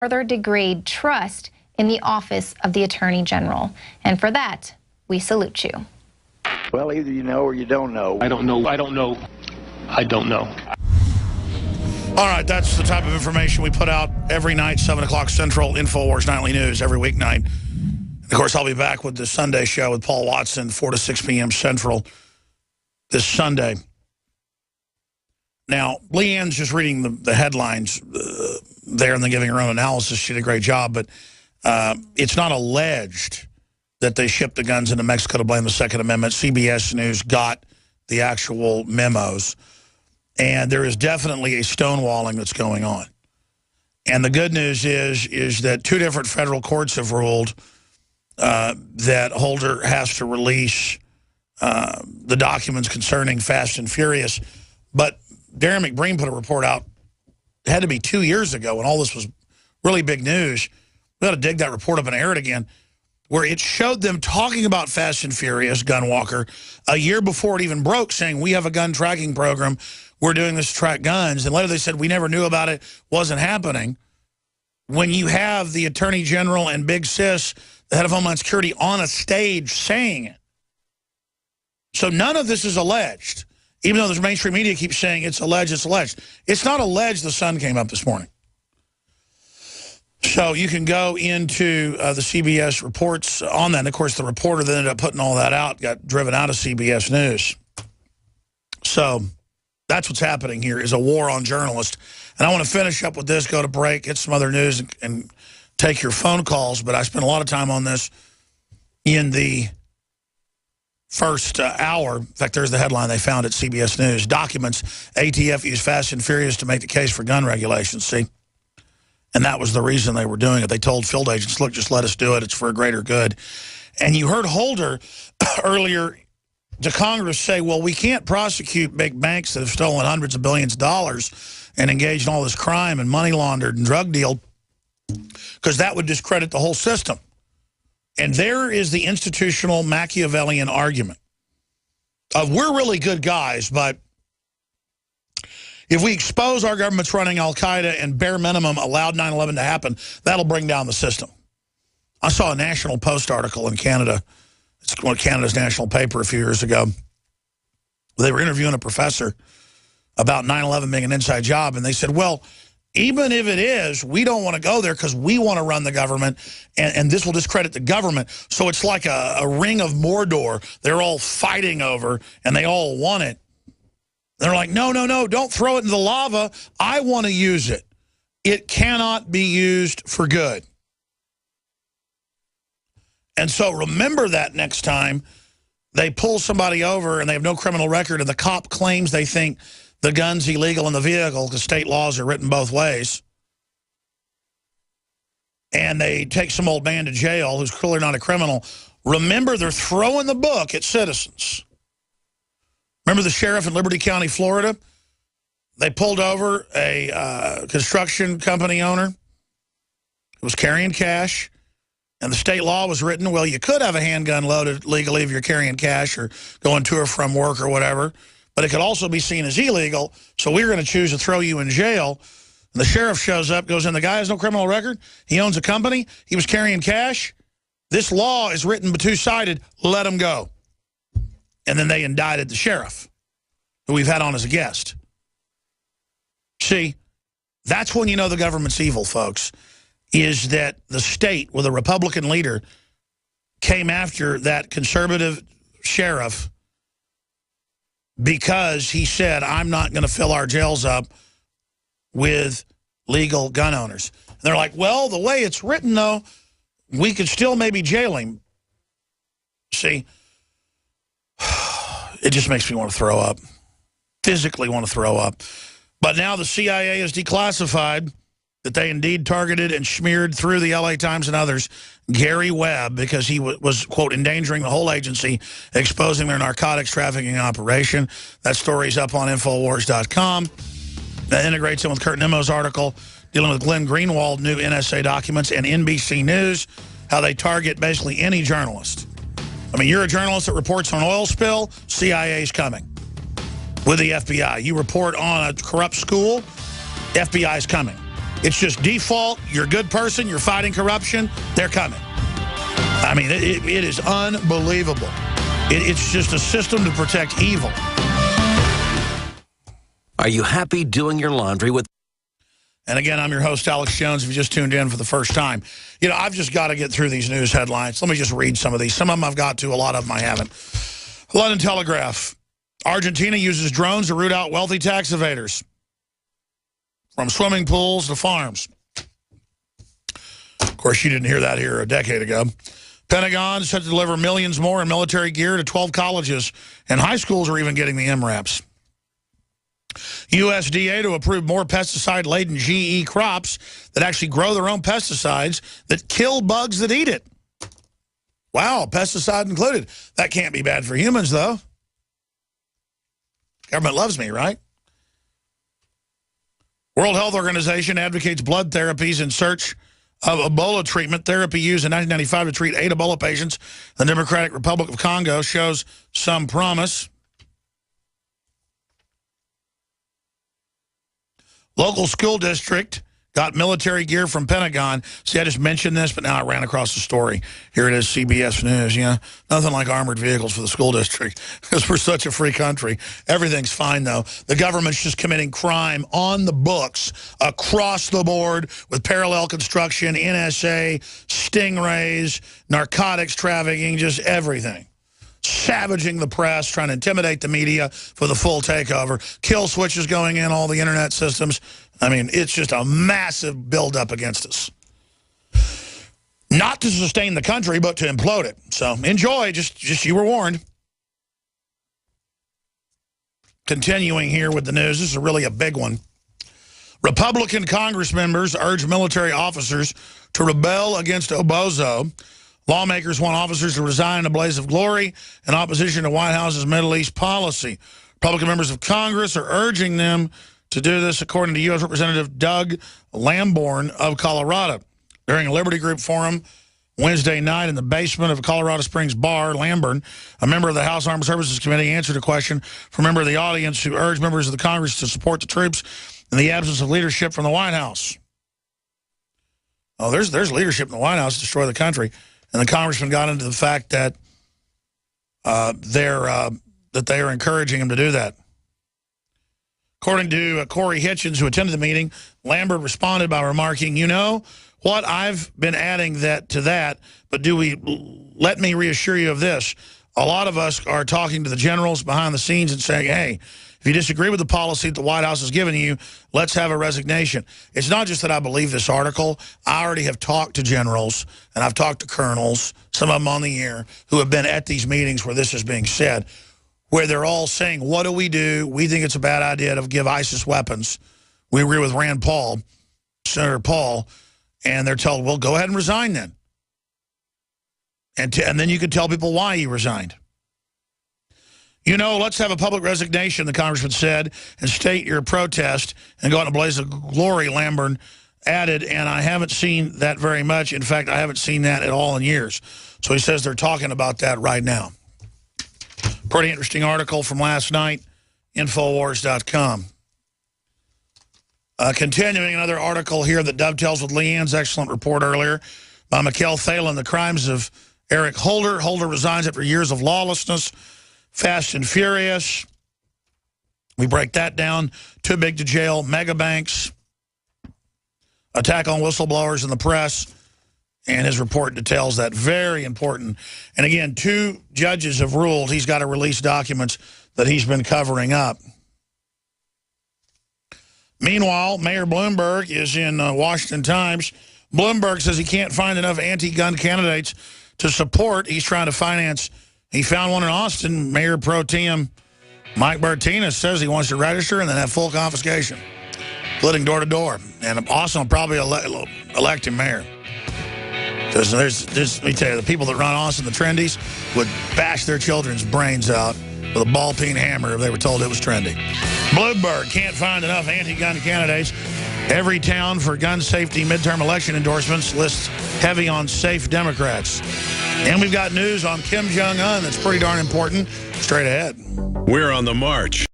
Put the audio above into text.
further degrade trust in the office of the Attorney General. And for that, we salute you. Well, either you know or you don't know. I don't know. I don't know. I don't know. All right, that's the type of information we put out every night, 7 o'clock Central, InfoWars Nightly News, every weeknight. Of course, I'll be back with the Sunday show with Paul Watson, 4 to 6 p.m. Central this Sunday. Now, Leanne's just reading the headlines there and then giving her own analysis. She did a great job, but it's not alleged that they shipped the guns into Mexico to blame the Second Amendment. CBS News got the actual memos, and there is definitely a stonewalling that's going on. And the good news is that 2 different federal courts have ruled that Holder has to release the documents concerning Fast and Furious. But Darren McBreen put a report out, it had to be 2 years ago when all this was really big news. We got to dig that report up and air it again, where it showed them talking about Fast and Furious, Gunwalker, a year before it even broke, saying, we have a gun tracking program, we're doing this to track guns. And later they said, we never knew about it, wasn't happening. When you have the Attorney General and Big Sis, the head of Homeland Security, on a stage saying it. So none of this is alleged, even though the mainstream media keeps saying it's alleged, it's alleged. It's not alleged. The sun came up this morning. So you can go into the CBS reports on that. And, of course, the reporter that ended up putting all that out got driven out of CBS News. So that's what's happening here, is a war on journalists. And I want to finish up with this, go to break, get some other news, and take your phone calls. But I spent a lot of time on this in the first hour. In fact, there's the headline they found at CBS News. Documents ATF used Fast and Furious to make the case for gun regulations. See? And that was the reason they were doing it. They told field agents, look, just let us do it. It's for a greater good. And you heard Holder earlier to Congress say, well, we can't prosecute big banks that have stolen hundreds of billions of dollars and engaged in all this crime and money laundered and drug deal, because that would discredit the whole system. And there is the institutional Machiavellian argument of, we're really good guys, but if we expose our government's running al-Qaeda and bare minimum allowed 9/11 to happen, that'll bring down the system. I saw a National Post article in Canada. It's one of Canada's national paper a few years ago. They were interviewing a professor about 9/11 being an inside job, and they said, well, even if it is, we don't want to go there because we want to run the government, and this will discredit the government. So it's like a ring of Mordor they're all fighting over, and they all want it. They're like, no, no, no, don't throw it in the lava. I want to use it. It cannot be used for good. And so remember that next time they pull somebody over and they have no criminal record and the cop claims they think the gun's illegal in the vehicle because state laws are written both ways. And they take some old man to jail who's clearly not a criminal. Remember, they're throwing the book at citizens. Remember the sheriff in Liberty County, Florida? They pulled over a construction company owner who was carrying cash, and the state law was written, well, you could have a handgun loaded legally if you're carrying cash or going to or from work or whatever, but it could also be seen as illegal, so we're going to choose to throw you in jail. And the sheriff shows up, goes in, the guy has no criminal record, he owns a company, he was carrying cash. This law is written but two-sided, let him go. And then they indicted the sheriff, who we've had on as a guest. See, that's when you know the government's evil, folks, is that the state with a Republican leader came after that conservative sheriff because he said, I'm not going to fill our jails up with legal gun owners. And they're like, well, the way it's written, though, we could still maybe jail him. See, it just makes me want to throw up, physically want to throw up. But now the CIA has declassified that they indeed targeted and smeared through the LA Times and others Gary Webb because he was, quote, endangering the whole agency, exposing their narcotics trafficking operation. That story's up on Infowars.com. That integrates in with Kurt Nemo's article dealing with Glenn Greenwald, new NSA documents, and NBC News, how they target basically any journalist. I mean, you're a journalist that reports on an oil spill, CIA's coming with the FBI. You report on a corrupt school, FBI's coming. It's just default. You're a good person. You're fighting corruption. They're coming. I mean, it is unbelievable. It's just a system to protect evil. Are you happy doing your laundry with... And again, I'm your host, Alex Jones, if you just tuned in for the first time. You know, I've just got to get through these news headlines. Let me just read some of these. Some of them I've got to, a lot of them I haven't. London Telegraph. Argentina uses drones to root out wealthy tax evaders. From swimming pools to farms. Of course, you didn't hear that here a decade ago. Pentagon set to deliver millions more in military gear to 12 colleges, and high schools are even getting the MRAPs. USDA to approve more pesticide-laden GE crops that actually grow their own pesticides that kill bugs that eat it. Wow, pesticide included. That can't be bad for humans, though. Government loves me, right? World Health Organization advocates blood therapies in search of Ebola treatment. Therapy used in 1995 to treat 8 Ebola patients. The Democratic Republic of Congo shows some promise. Local school district got military gear from Pentagon. See, I just mentioned this, but now I ran across the story. Here it is, CBS News. You know, nothing like armored vehicles for the school district because we're such a free country. Everything's fine, though. The government's just committing crime on the books across the board with parallel construction, NSA, stingrays, narcotics trafficking, just everything. Savaging the press, trying to intimidate the media for the full takeover. Kill switches going in all the internet systems. I mean, it's just a massive buildup against us. Not to sustain the country, but to implode it. So enjoy, just you were warned. Continuing here with the news, this is really a big one. Republican Congress members urge military officers to rebel against Obozo. Lawmakers want officers to resign in a blaze of glory in opposition to White House's Middle East policy. Republican members of Congress are urging them to do this, according to U.S. Representative Doug Lamborn of Colorado. During a Liberty Group forum Wednesday night in the basement of a Colorado Springs bar, Lamborn, a member of the House Armed Services Committee, answered a question from a member of the audience who urged members of the Congress to support the troops in the absence of leadership from the White House. Oh, there's leadership in the White House to destroy the country. And the congressman got into the fact that they are encouraging him to do that. According to Corey Hitchens, who attended the meeting, Lambert responded by remarking, "You know what? I've been adding that to that, but let me reassure you of this. A lot of us are talking to the generals behind the scenes and saying, hey, if you disagree with the policy that the White House has given you, let's have a resignation." It's not just that I believe this article. I already have talked to generals, and I've talked to colonels, some of them on the air, who have been at these meetings where this is being said, where they're all saying, what do? We think it's a bad idea to give ISIS weapons. We agree with Rand Paul, Senator Paul, and they're told, well, go ahead and resign then. And then you can tell people why you resigned. You know, let's have a public resignation, the congressman said, and state your protest and go out in a blaze of glory, Lamborn added, and I haven't seen that very much. In fact, I haven't seen that at all in years. So he says they're talking about that right now. Pretty interesting article from last night, Infowars.com. Continuing another article here that dovetails with Leanne's excellent report earlier by Mikhail Thalen, the crimes of Eric Holder. Holder resigns after years of lawlessness. Fast and Furious. We break that down. Too big to jail. Mega banks. Attack on whistleblowers in the press. And his report details that. Very important. And again, 2 judges have ruled he's got to release documents that he's been covering up. Meanwhile, Mayor Bloomberg is in Washington Times. Bloomberg says he can't find enough anti-gun candidates to support. He's trying to finance. He found one in Austin. Mayor Pro Tem Mike Martinez says he wants to register and then have full confiscation, including door to door. And Austin will probably elect him mayor. Because let me tell you, the people that run Austin, the trendies, would bash their children's brains out with a ball-peen hammer if they were told it was trendy. Bloomberg can't find enough anti-gun candidates. Every town for gun safety midterm election endorsements lists heavy on safe Democrats. And we've got news on Kim Jong-un that's pretty darn important. Straight ahead. We're on the march.